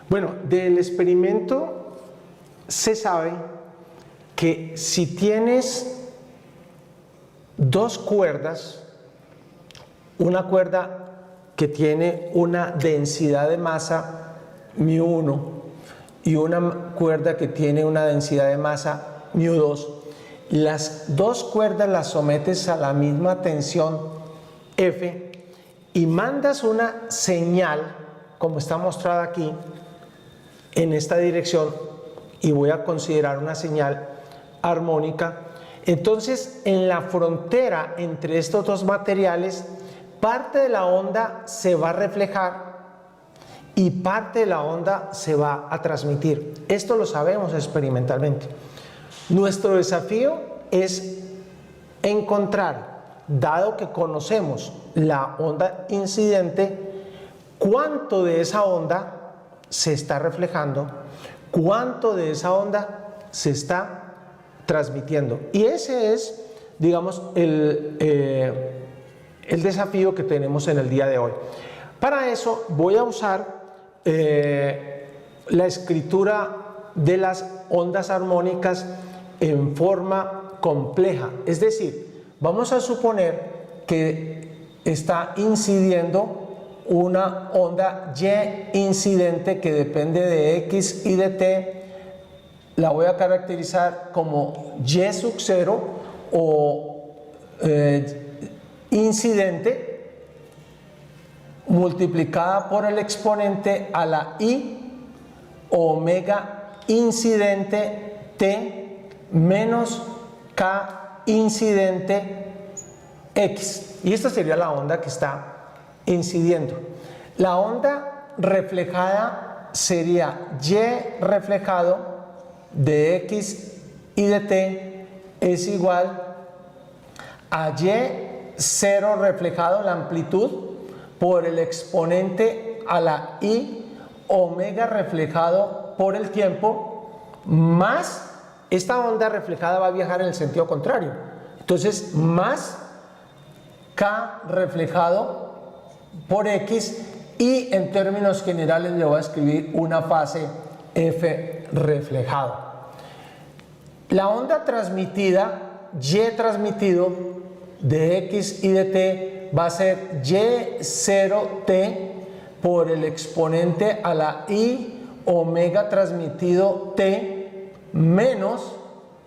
Bueno, del experimento se sabe que si tienes dos cuerdas, una cuerda que tiene una densidad de masa μ1 y una cuerda que tiene una densidad de masa μ2, las dos cuerdas las sometes a la misma tensión F y mandas una señal, como está mostrada aquí, en esta dirección, y voy a considerar una señal armónica. Entonces, en la frontera entre estos dos materiales, parte de la onda se va a reflejar y parte de la onda se va a transmitir. Esto lo sabemos experimentalmente. Nuestro desafío es encontrar, dado que conocemos la onda incidente, cuánto de esa onda se está reflejando, cuánto de esa onda se está transmitiendo. Y ese es, digamos, el desafío que tenemos en el día de hoy. Para eso voy a usar la escritura de las ondas armónicas en forma compleja. Es decir, vamos a suponer que está incidiendo una onda Y incidente que depende de X y de T. La voy a caracterizar como Y sub 0 o incidente multiplicada por el exponente a la I omega incidente T menos K incidente X. Y esta sería la onda que está incidiendo. La onda reflejada sería Y reflejado de X y de T es igual a Y0 reflejado, la amplitud, por el exponente a la I omega reflejado por el tiempo, más esta onda reflejada va a viajar en el sentido contrario. Entonces, más K reflejado por X, y en términos generales le voy a escribir una fase F reflejado. La onda transmitida, Y transmitido de X y de T, va a ser Y0T por el exponente a la I omega transmitido T menos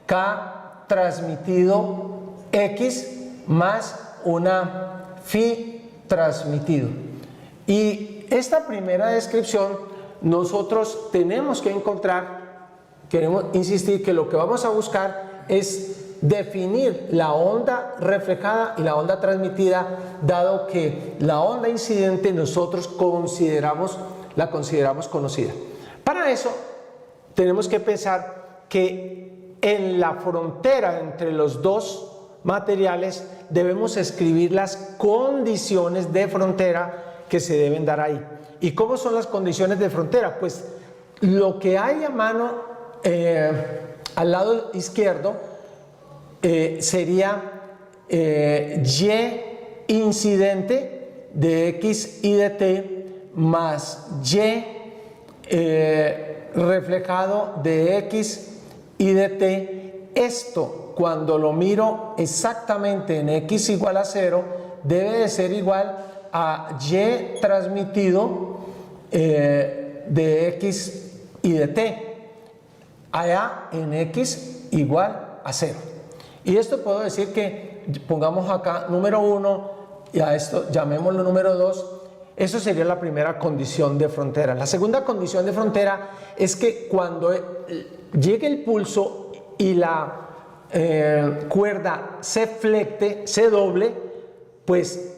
K transmitido X más una phi transmitido. Y esta primera descripción nosotros tenemos que encontrar, queremos insistir que lo que vamos a buscar es definir la onda reflejada y la onda transmitida, dado que la onda incidente nosotros la consideramos conocida. Para eso tenemos que pensar que en la frontera entre los dos materiales debemos escribir las condiciones de frontera que se deben dar ahí. ¿Y cómo son las condiciones de frontera? Pues lo que hay a mano al lado izquierdo sería Y incidente de X y de T más Y reflejado de X y de T. Esto, cuando lo miro exactamente en X igual a 0, debe de ser igual a Y transmitido de X y de T, allá en X igual a 0. Y esto puedo decir que, pongamos acá número 1 y a esto llamémoslo número 2. Eso sería la primera condición de frontera. La segunda condición de frontera es que cuando llegue el pulso y la cuerda se flecte, se doble, pues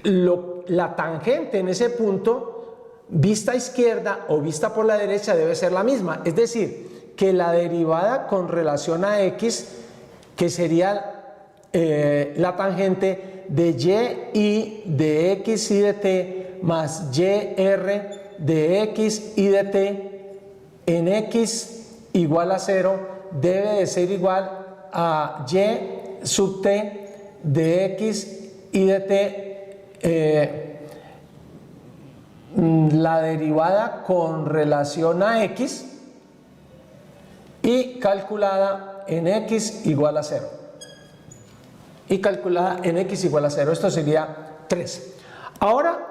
la tangente en ese punto, vista izquierda o vista por la derecha, debe ser la misma. Es decir, que la derivada con relación a X, que sería la tangente de Y de X y de T más YR de X y de T en X igual a 0, debe de ser igual a Y sub T de X y de t, la derivada con relación a x y calculada en x igual a 0. Y calculada en x igual a 0. Esto sería 3. Ahora,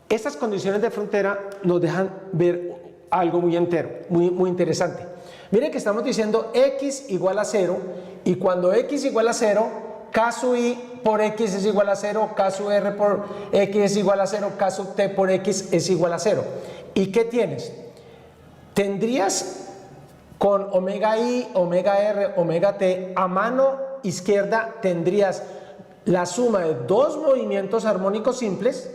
estas condiciones de frontera nos dejan ver algo muy interesante. Miren que estamos diciendo x igual a 0, y cuando x igual a 0, k sub i por x es igual a 0, k sub r por x es igual a 0, k sub t por x es igual a 0. ¿Y qué tienes? Tendrías con omega i, omega r, omega t, a mano izquierda tendrías la suma de dos movimientos armónicos simples,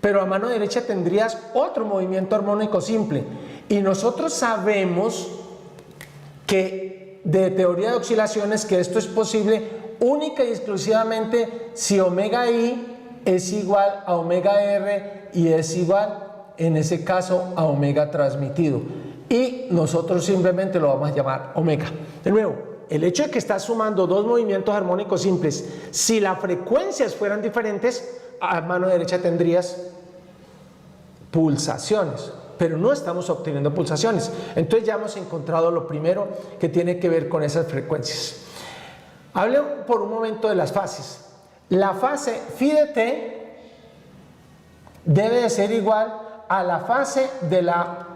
pero a mano derecha tendrías otro movimiento armónico simple. Y nosotros sabemos que de teoría de oscilaciones que esto es posible única y exclusivamente si omega i es igual a omega r y es igual, en ese caso, a omega transmitido. Y nosotros simplemente lo vamos a llamar omega. De nuevo, el hecho de que estás sumando dos movimientos armónicos simples, si las frecuencias fueran diferentes, a mano derecha tendrías pulsaciones, pero no estamos obteniendo pulsaciones. Entonces ya hemos encontrado lo primero que tiene que ver con esas frecuencias. Hablen por un momento de las fases. La fase phi de t debe de ser igual a la fase de la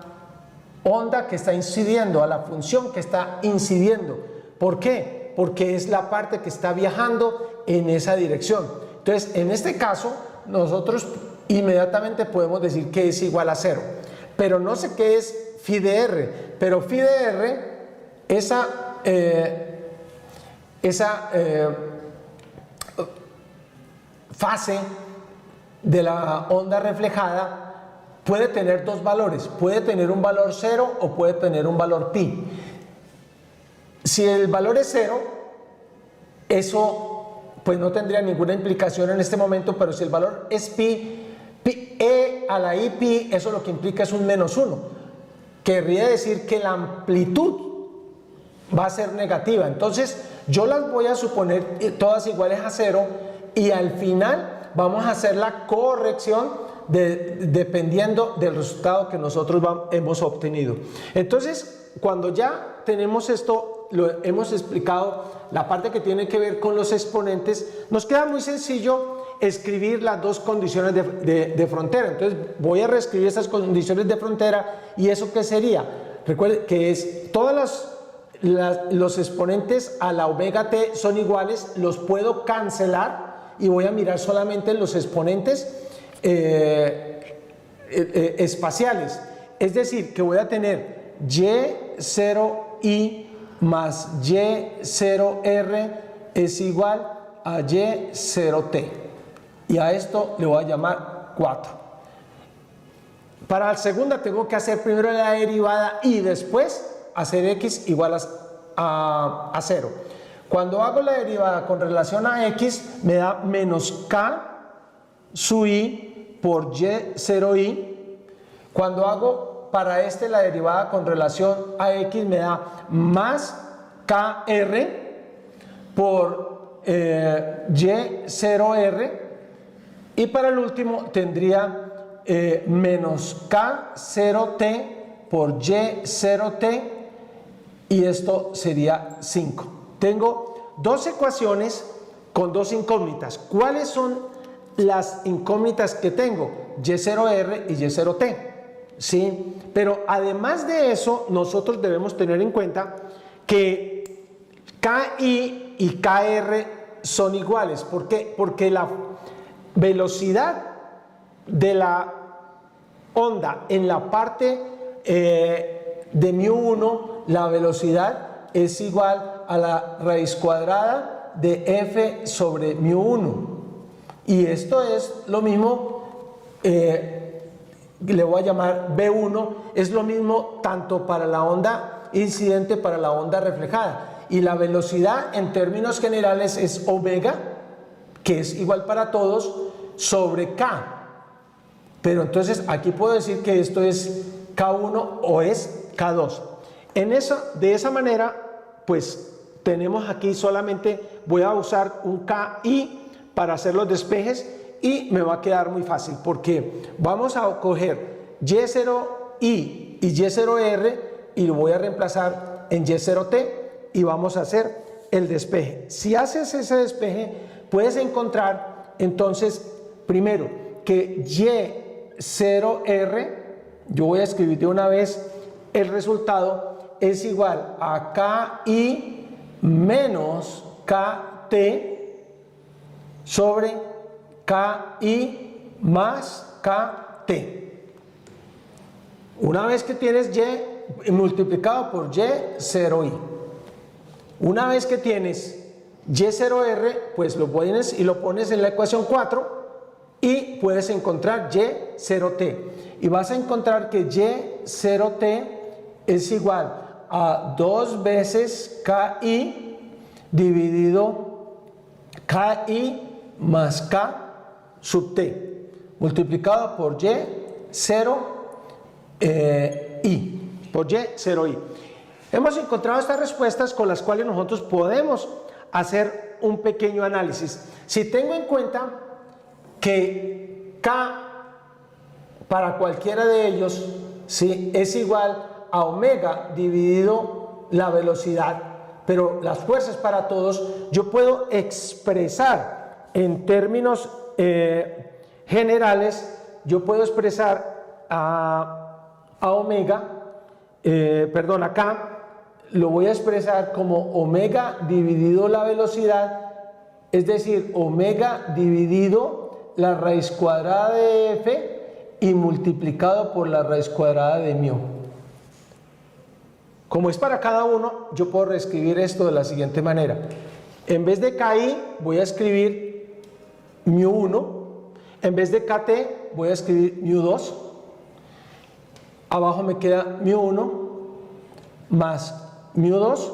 onda que está incidiendo, a la función que está incidiendo. ¿Por qué? Porque es la parte que está viajando en esa dirección. Entonces, en este caso, nosotros inmediatamente podemos decir que es igual a 0. Pero no sé qué es phi de r, pero phi de r, esa fase de la onda reflejada puede tener dos valores, puede tener un valor 0 o puede tener un valor pi. Si el valor es 0, eso pues no tendría ninguna implicación en este momento, pero si el valor es pi, e a la i pi, eso lo que implica es un menos 1. Querría decir que la amplitud va a ser negativa. Entonces yo las voy a suponer todas iguales a 0 y al final vamos a hacer la corrección dependiendo del resultado que nosotros hemos obtenido. Entonces, cuando ya tenemos esto, lo hemos explicado, la parte que tiene que ver con los exponentes, nos queda muy sencillo escribir las dos condiciones de frontera. Entonces voy a reescribir esas condiciones de frontera. ¿Y eso qué sería? Recuerden que es todas los exponentes a la omega t son iguales, los puedo cancelar y voy a mirar solamente los exponentes espaciales. Es decir, que voy a tener y0i más y0r es igual a y0t. Y a esto le voy a llamar 4. Para la segunda tengo que hacer primero la derivada y después hacer x igual a 0. Cuando hago la derivada con relación a x me da menos k sub i por y0i. Cuando hago para la derivada con relación a x me da más kr por y0r. Y para el último tendría menos K0T por Y0T y esto sería 5. Tengo dos ecuaciones con dos incógnitas. ¿Cuáles son las incógnitas que tengo? Y0R y Y0T. ¿Sí? Pero además de eso, nosotros debemos tener en cuenta que KI y KR son iguales. ¿Por qué? Porque la velocidad de la onda en la parte de μ1, la velocidad es igual a la raíz cuadrada de f sobre μ1. Y esto es lo mismo, le voy a llamar B1, es lo mismo tanto para la onda incidente para la onda reflejada. Y la velocidad en términos generales es omega, que es igual para todos, sobre K. Pero entonces aquí puedo decir que esto es K1 o es K2. De esa manera, pues tenemos aquí solamente, voy a usar un KI para hacer los despejes y me va a quedar muy fácil porque vamos a coger Y0i y Y0r y lo voy a reemplazar en Y0t y vamos a hacer el despeje. Si haces ese despeje, puedes encontrar entonces primero que Y0r, yo voy a escribir de una vez el resultado, es igual a KI menos KT sobre KI más KT. Una vez que tienes Y multiplicado por Y0i. Una vez que tienes Y0r, pues lo pones y lo pones en la ecuación 4 y puedes encontrar Y0t. Y vas a encontrar que Y0t es igual a 2 veces KI dividido KI más K sub t multiplicado por Y0i, por Y0i. Hemos encontrado estas respuestas con las cuales nosotros podemos hacer un pequeño análisis. Si tengo en cuenta que K para cualquiera de ellos, ¿sí?, es igual a omega dividido la velocidad, pero las fuerzas para todos, yo puedo expresar en términos generales, yo puedo expresar a omega, a K, lo voy a expresar como omega dividido la velocidad, es decir, omega dividido la raíz cuadrada de F y multiplicado por la raíz cuadrada de mu. Como es para cada uno, yo puedo reescribir esto de la siguiente manera. En vez de KI voy a escribir mu1, en vez de KT voy a escribir mu2, abajo me queda mu1 más mu2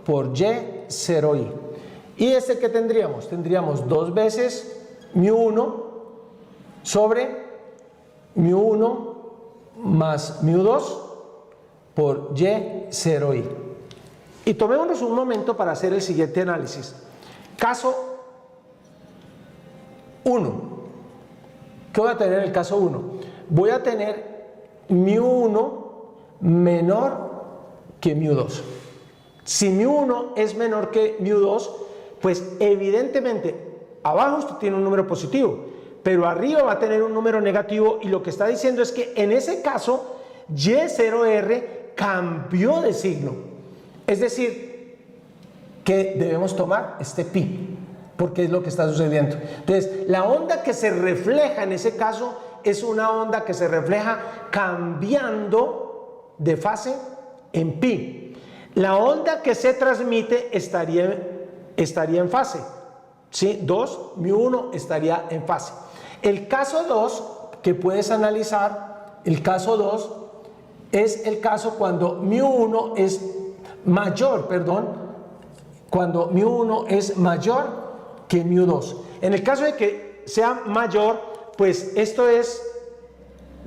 por Y0i. ¿Y este qué tendríamos? Tendríamos 2 veces mu1 sobre mu1 más mu2 por Y0i. Y tomémonos un momento para hacer el siguiente análisis. Caso 1. ¿Qué voy a tener en el caso 1? Voy a tener mu1 menor que mu2. Si mu1 es menor que mu2, pues evidentemente abajo usted tiene un número positivo, pero arriba va a tener un número negativo, y lo que está diciendo es que en ese caso Y0r cambió de signo. Es decir, que debemos tomar este pi, porque es lo que está sucediendo. Entonces, la onda que se refleja en ese caso es una onda que se refleja cambiando de fase en pi. La onda que se transmite estaría en fase, ¿sí? 2, mu1 estaría en fase. El caso 2 que puedes analizar, el caso 2 es el caso cuando mu1 es mayor, cuando mu1 es mayor que mu2. En el caso de que sea mayor, pues esto es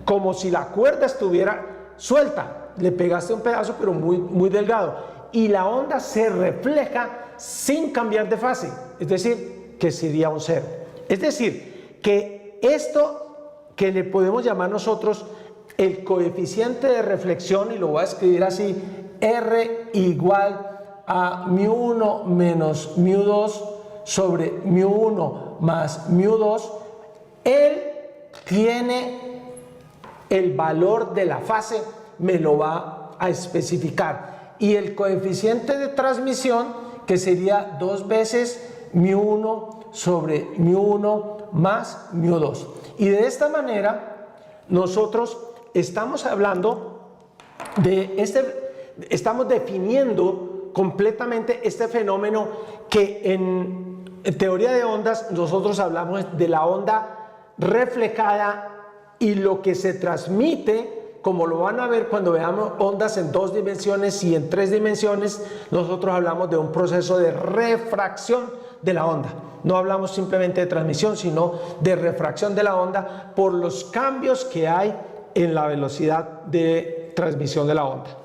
como si la cuerda estuviera suelta. Le pegaste un pedazo pero muy delgado, y la onda se refleja sin cambiar de fase, es decir, que sería un 0. Es decir, que esto que le podemos llamar nosotros el coeficiente de reflexión, y lo voy a escribir así, R igual a mu1 menos mu2 sobre mu1 más mu2, él tiene el valor de la fase, me lo va a especificar, y el coeficiente de transmisión, que sería 2 veces mu1 sobre mu1 más mu2. Y de esta manera nosotros estamos hablando de estamos definiendo completamente este fenómeno que en teoría de ondas nosotros hablamos de la onda reflejada, y lo que se transmite, como lo van a ver cuando veamos ondas en 2 dimensiones y en 3 dimensiones, nosotros hablamos de un proceso de refracción de la onda. No hablamos simplemente de transmisión, sino de refracción de la onda por los cambios que hay en la velocidad de transmisión de la onda.